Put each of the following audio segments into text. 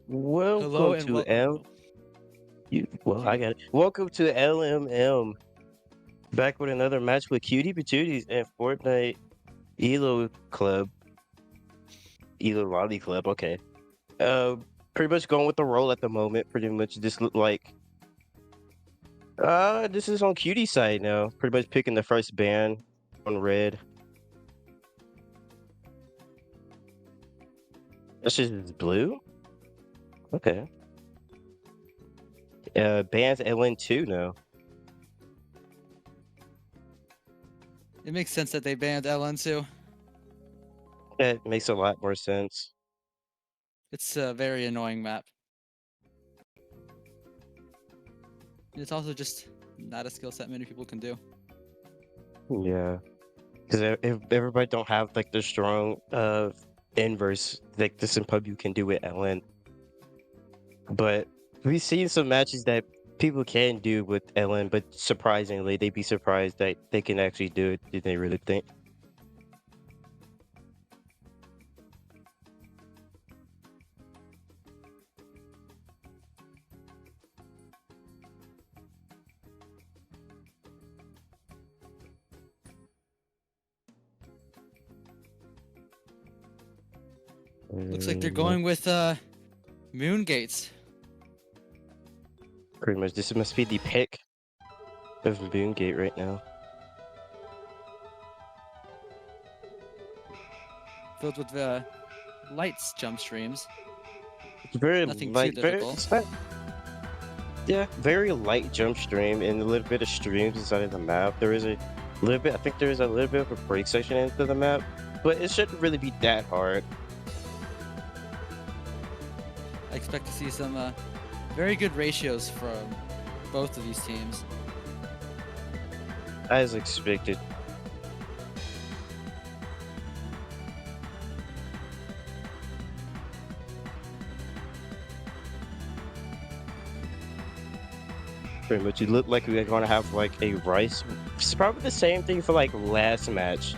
Hello Welcome and to welcome. L. Well, You I go. got it. Welcome to LMM. Back with another match with Cutie Patooties and Fortnite Elo Club. Elo Lolly Club. Okay. Uh, pretty much going with the role at the moment. Pretty much just look like. This is on Cutie side now. Pretty much picking the first ban on red. This is blue. Okay. Bans LN2 now. It makes sense that they banned LN2. That makes a lot more sense. It's a very annoying map. And it's also just not a skill set many people can do. Yeah. Because if everybody don't have like the strong inverse like this in pub you can do with LN. But we've seen some matches that people can do with LN, but surprisingly they'd be surprised that they can actually do it. Did they really think? Looks like they're Yep. going with Moon Gates. Pretty much this must be the pick of Boongate right now. Filled with lights jump streams. It's very Nothing too light, very difficult. it's not yeah, very light jump stream and a little bit of streams inside of the map. There is a little bit I think there is a little bit of a break section into the map, but it shouldn't really be that hard. I expect to see some very good ratios from both of these teams. As expected. Pretty much, it looked like we were going to have like a rice. It's probably the same thing for like last match.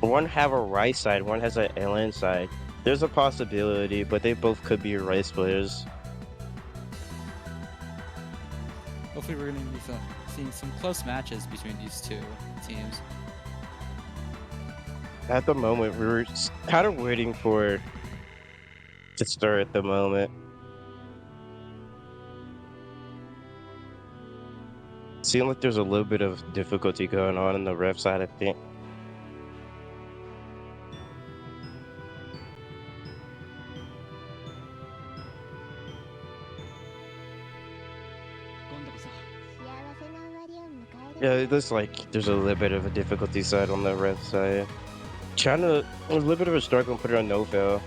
One have a rice side, one has an LN side. There's a possibility, but they both could be rice players. Hopefully we're going to be seeing some close matches between these two teams. At the moment, we were kind of waiting for to start at the moment. Seems like there's a little bit of difficulty going on the ref side, I think. Yeah, it looks like there's a little bit of a difficulty side on the ref side. Trying to a little bit of a struggle and put it on no fail.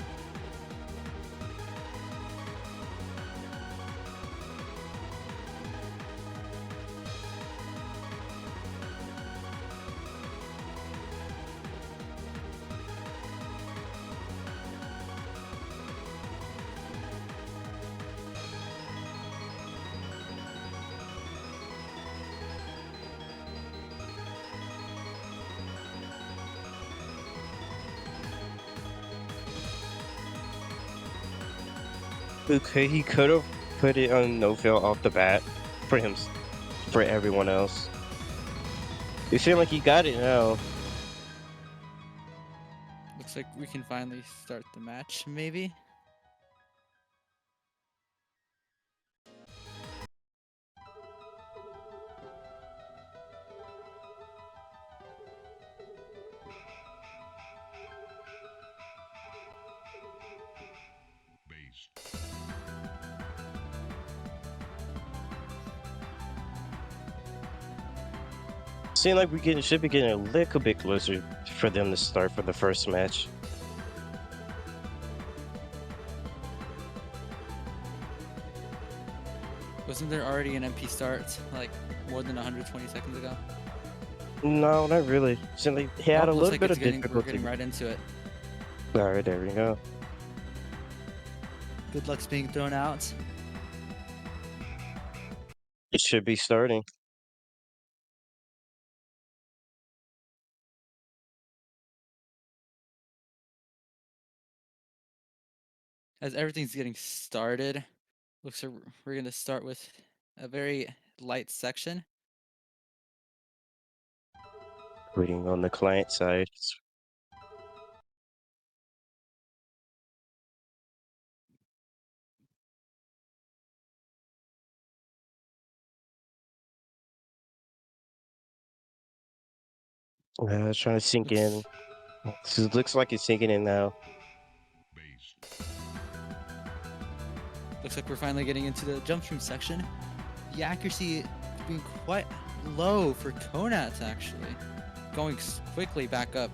Okay, he could have put it on no fail off the bat for him, for everyone else. It seemed like he got it now. Looks like we can finally start the match, maybe. Seemed like should be getting a little bit closer for them to start for the first match. Wasn't there already an MP start like more than 120 seconds ago? No, not really. Seemed like he had a Looks little like bit we're of getting difficulty. right into it. All right, there we go. Good luck's being thrown out. It should be starting. As everything's getting started, looks like we're gonna start with a very light section. Waiting on the client side. It's trying to sink in. Looks So it looks like it's sinking in now. looks like we're finally getting into the jump stream section. The accuracy being quite low for Konat actually, going quickly back up.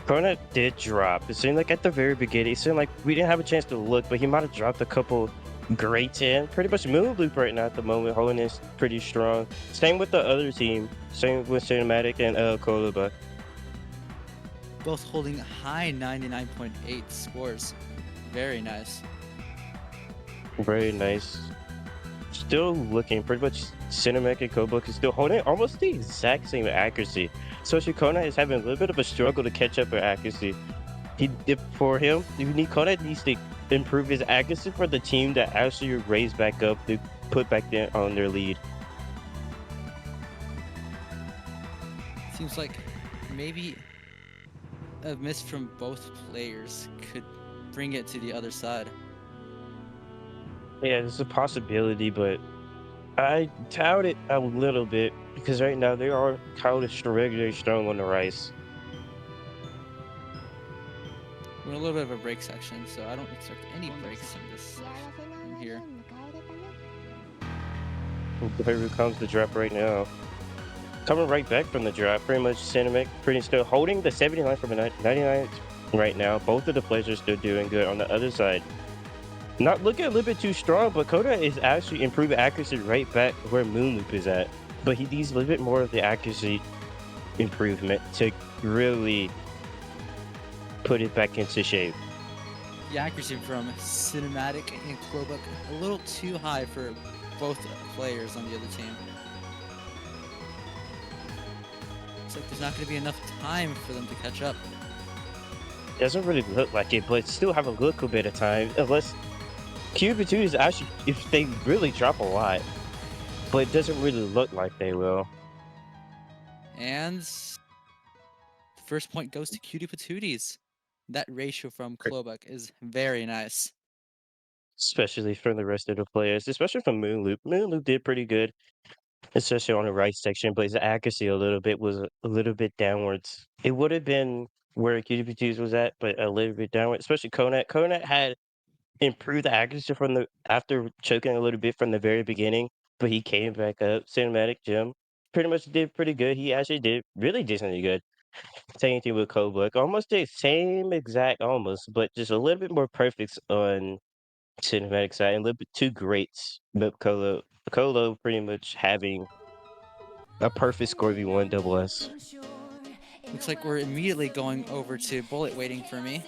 Cornet did drop. It seemed like at the very beginning, it seemed like we didn't have a chance to look, but he might have dropped a couple greats in. Pretty much Moon Loop right now at the moment, holding is pretty strong. Same with the other team. Same with Cinematic and Koluba. Both holding high 99.8 scores. Very nice. Very nice. Still looking pretty much Cinematic and Koluba is still holding almost the exact same accuracy. So Shikona is having a little bit of a struggle to catch up with accuracy. For him, Kona needs to improve his accuracy for the team to actually raise back up to put back there on their lead. Seems like maybe a miss from both players could bring it to the other side. Yeah, there's a possibility, but I doubt it a little bit because right now they are kind of regularly strong on the rise. We're in a little bit of a break section, so I don't expect any breaks in this section here. Here comes the drop right now. Coming right back from the drop, pretty much Cinematic pretty still holding the 79 from a 99 right now. Both of the players are still doing good on the other side. Not looking a little bit too strong, but Koda is actually improving accuracy right back where Moonloop is at. But he needs a little bit more of the accuracy improvement to really put it back into shape. The accuracy from Cinematic and Clobuck a little too high for both players on the other team. Looks like there's not going to be enough time for them to catch up. Doesn't really look like it, but still have a little bit of time, unless Patooties actually, if they really drop a lot, but it doesn't really look like they will. And the first point goes to Cutie Patooties. That ratio from Clobuck is very nice. Especially from the rest of the players, especially from Moonloop. Moonloop did pretty good, especially on the right section, but his accuracy a little bit was a little bit downwards. It would have been where Cutie Patooties was at, but a little bit downward, especially Konat. Konat had improved the accuracy from the after choking a little bit from the very beginning, but he came back up. Cinematic Jim pretty much did pretty good. He actually did really decently good. Same thing with Kobuk. Almost the same exact almost, but just a little bit more perfect on cinematic side and a little bit too greats. But Colo pretty much having a perfect score V1 double S. Looks like we're immediately going over to bullet waiting for me.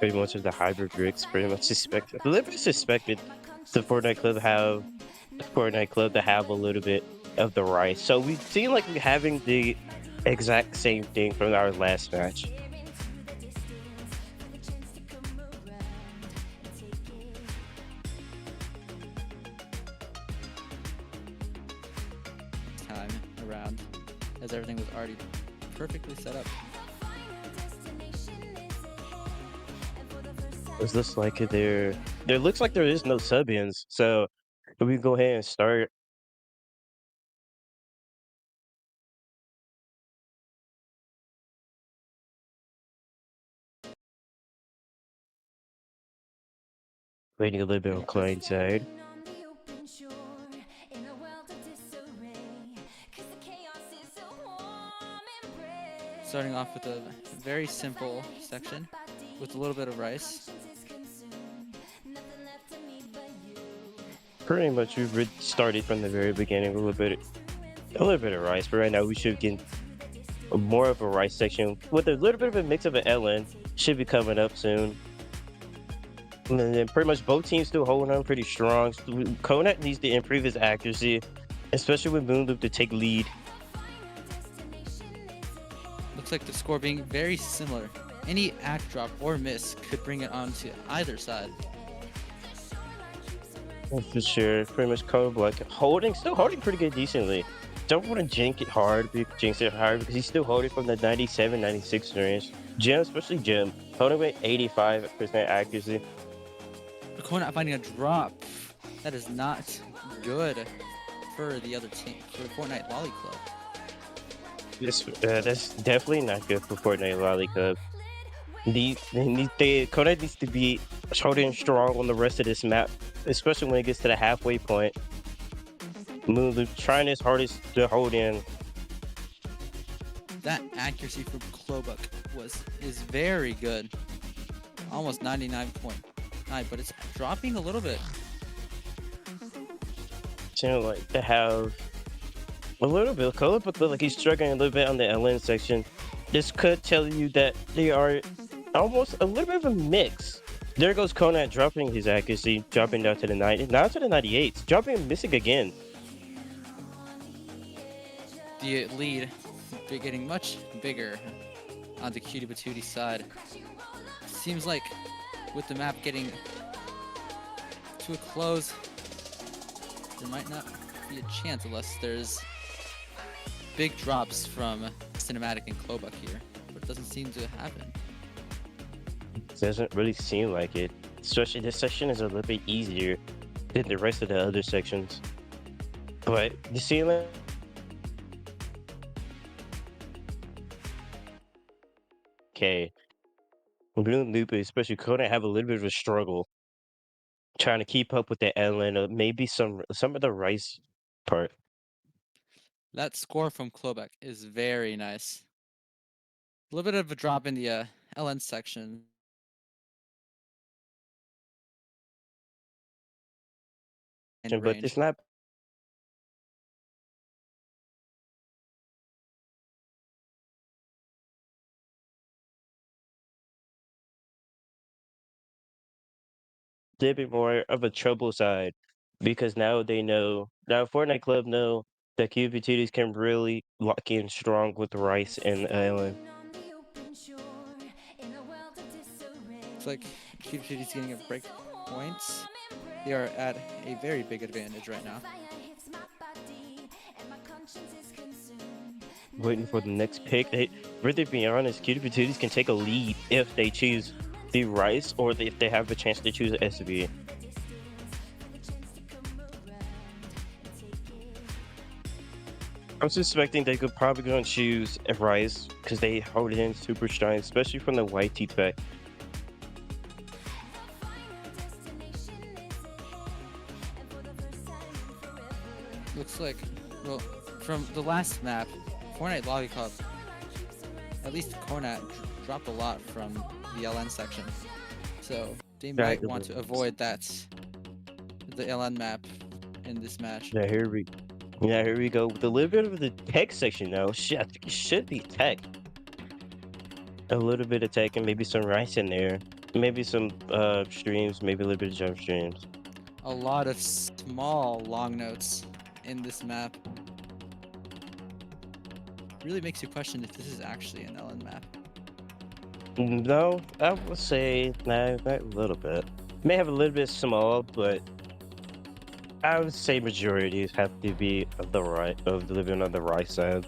Pretty much of the hybrid rigs pretty much suspected. A little bit suspected the Fortniteloliclub to have a little bit of the rice. So we seem like we're having the exact same thing from our last match. Time around, as everything was already perfectly set up. It looks like there looks like there is no sub-ins, so we go ahead and start. Waiting a little bit on client side. Starting off with a very simple section with a little bit of rice. Pretty much we've started from the very beginning a little bit of rice, but right now we should get more of a rice section with a little bit of a mix of an LN. Should be coming up soon. And then pretty much both teams still holding on pretty strong. Konat needs to improve his accuracy, especially with Moonloop to take lead. Looks like the score being very similar. Any act drop or miss could bring it on to either side. For sure. Pretty much Code Black still holding pretty good decently. Don't want to jinx it hard because he's still holding from the 97, 96 range. Jim, especially Jim, holding with 85% accuracy. Kona not finding a drop. That is not good for the other team, for the Fortniteloliclub. That's definitely not good for Fortniteloliclub. Kodak needs to be holding strong on the rest of this map, especially when it gets to the halfway point. Trying his hardest to hold in. That accuracy from Klobuk is very good. Almost 99.9, but it's dropping a little bit. Like to have a little bit. Kolobuk look like he's struggling a little bit on the LN section. This could tell you that they are almost a little bit of a mix. There goes Konat dropping his accuracy, dropping down to the 90, now to the 98s, dropping and missing again. The lead getting much bigger on the Cutie Patooties side. Seems like with the map getting to a close, there might not be a chance unless there's big drops from Cinematic and Klobuk here, but it doesn't seem to happen. It doesn't really seem like it. Especially this section is a little bit easier than the rest of the other sections. But the ceiling. Okay. Blue Loop, especially Kodak, have a little bit of a struggle trying to keep up with the Ellen, or maybe some of the Rice part. That score from Klobuk is very nice. A little bit of a drop in the LN section. But it's not a little bit more of a trouble side because now Fortnite Club know that QBTDs can really lock in strong with Rice and Ellen. Looks like Cutie is getting a break points. They are at a very big advantage right now. Waiting for the next pick. Really, to be honest, QBTDs can take a lead if they choose the Rice or if they have a chance to choose SB. I'm suspecting they could probably go and choose a Rice because they hold it in super strong, especially from the white teeth back. Looks like, well, from the last map, Fortniteloliclub, at least Konat dropped a lot from the LN section. So they might want to avoid the LN map in this match. Yeah, here we go with a little bit of the tech section now. Shit, I think it should be tech. A little bit of tech and maybe some Rice in there. Maybe some streams, maybe a little bit of jump streams. A lot of small long notes in this map. Really makes you question if this is actually an LN map. No, I would say no, not a little bit. May have a little bit small, but I would say majorities have to be living on the right side.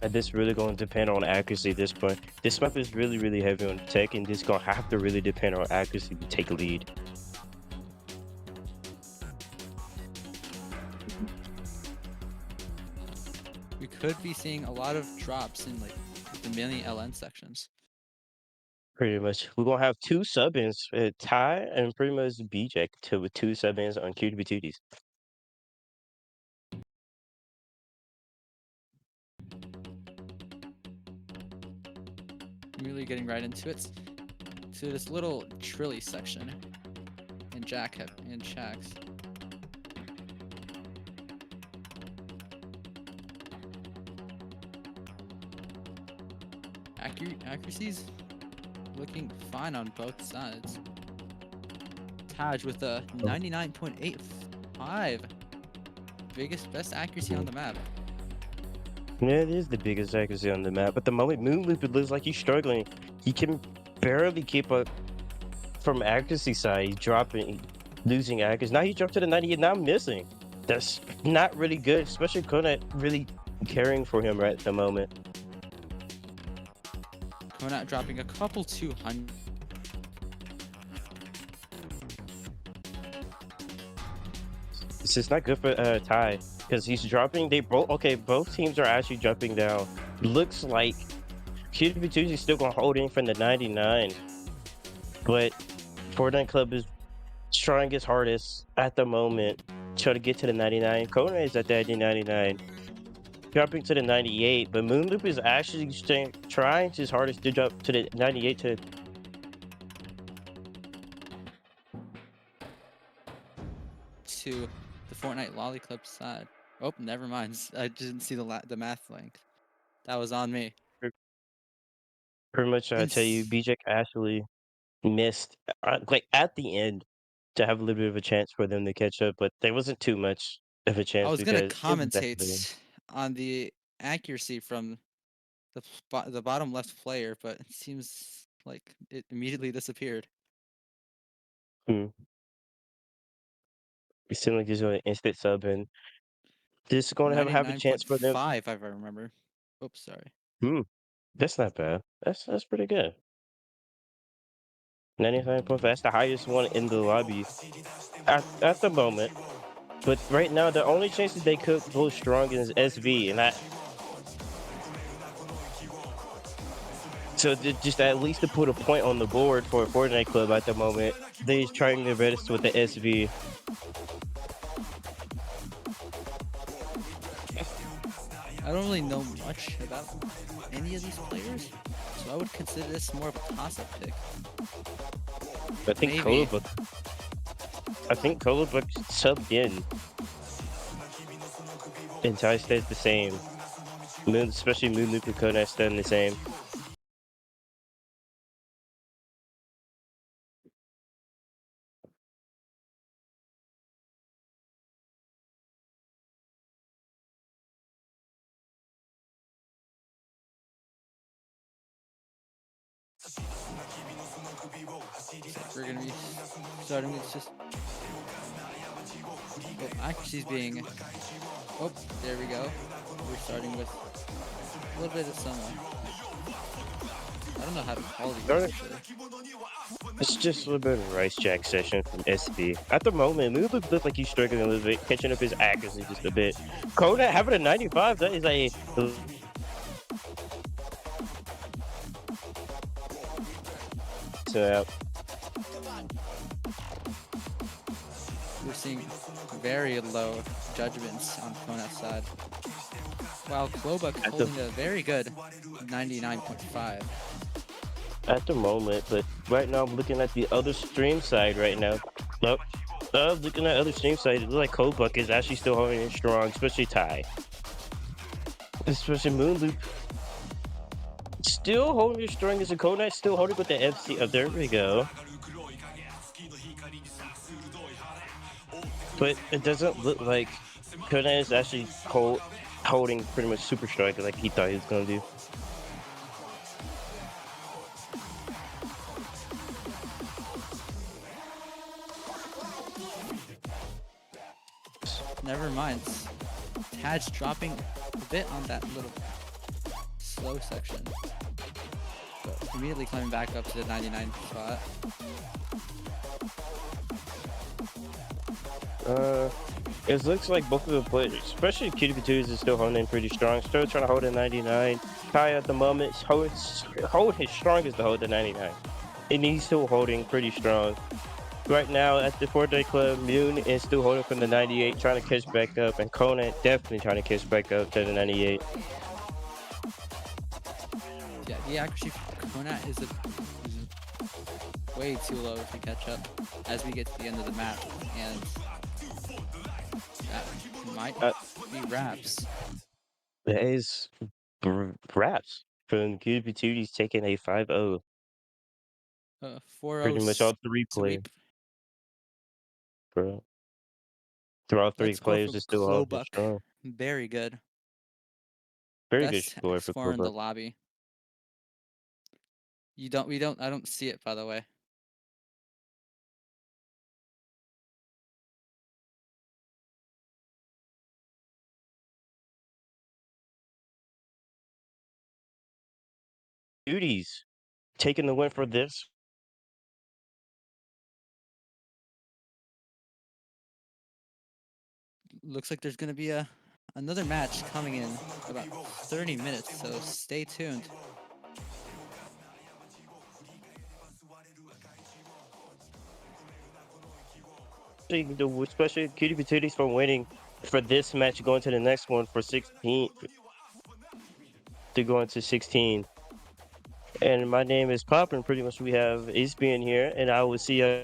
And this really going to depend on accuracy at this point. This map is really, really heavy on tech, and this gonna have to really depend on accuracy to take a lead. We could be seeing a lot of drops in like the mini LN sections. Pretty much, we're gonna have two sub-ins, Ty and pretty much BJ with two sub-ins on Cutie. Really getting right into it. To this little Trilly section and and Shax. Accuracies looking fine on both sides. Taj with a 99.85. Best accuracy on Mhm. the map. Yeah, it is the biggest accuracy on the map. At the moment, Moonloop, it looks like he's struggling. He can barely keep up from accuracy side. He's dropping, losing accuracy. Now he jumped to the 98, now missing. That's not really good, especially Kona really caring for him right at the moment. Konat dropping a couple 200. It's just not good for Ty because he's dropping. They both okay. Both teams are actually jumping down. Looks like Cutie is still gonna hold in from the 99, but Fortnite Club is trying his hardest at the moment, try to get to the 99. Kona is at that 99, dropping to the 98, but Moonloop is actually trying his hardest to drop to the 98 to To the Fortniteloliclub side. Oh, never mind. I didn't see the math link. That was on me. pretty much And tell you, BJ actually missed like at the end to have a little bit of a chance for them to catch up, but there wasn't too much of a I chance was gonna because it was definitely commentate on the accuracy from the bottom left player, but it seems like it immediately disappeared. hmm, it seemed like there's an instant sub and this is going to have a chance for them. 99.5, if I remember. Oops, sorry. Hmm, that's not bad. That's pretty good. 95.5. That's the highest one in the lobby at the moment. But right now, the only chances they could go strong is SV, and I so just at least to put a point on the board for Fortnite Club at the moment, they're trying their best with the SV. I don't really know much about any of these players, so I would consider this more of a toss-up pick. I think Maybe. Colabuk, I think Colabuk subbed in, and Ty stays the same. Moon, especially Moon Luke and Konak staying the same. Looks like we're gonna be starting with just accuracy's being. Oh, there we go. We're starting with a little bit of some. I don't know how to call these actually. It's just a little bit of a rice jack session from SB. At the moment, Moon Luke looks like he's struggling a little bit, catching up his accuracy just a bit. Kodak having a 95, that is a so We're seeing very low judgments on Konat's side, while Klobuk at the holding a very good 99.5. at the moment, but right now I'm looking at the other stream side right now. Nope. Looking at other stream side, it looks like Codebuck is actually still holding it strong, especially Ty. Especially Moonloop. Still holding it strong as a Codex, still holding with the FC. Oh, there we go. But it doesn't look like Codex is actually holding pretty much super strike like he thought he was gonna do. Never mind. Tad's dropping a bit on that little slow section, but immediately climbing back up to the 99 spot. It looks like both of the players, especially Cutie Patooties, is still holding in pretty strong. Still trying to hold a 99. Ty at the moment hold his strongest to hold the 99, and he's still holding pretty strong. Right now at the Fortnite Club, Moon is still holding from the 98, trying to catch back up, and Conan definitely trying to catch back up to the 98. Yeah, the accuracy for Konat is way too low to catch up as we get to the end of the map, and that might Uh, be wraps. that is wraps from Cutie Patooties taking a 5-0. 4-0 Pretty much all three players. sweep. bro. Through all three That score players from is still holding Klobuck. strong. Very good. Very good Best score for score in the Cobra. lobby. I don't see it, by the way. Cuties taking the win for this. Looks like there's gonna be another match coming in about 30 minutes, so stay tuned. Especially Cutie Patooties for winning for this match, going to the next one for 16 to go into 16. And my name is Pop, and pretty much we have Ace being here, and I will see you.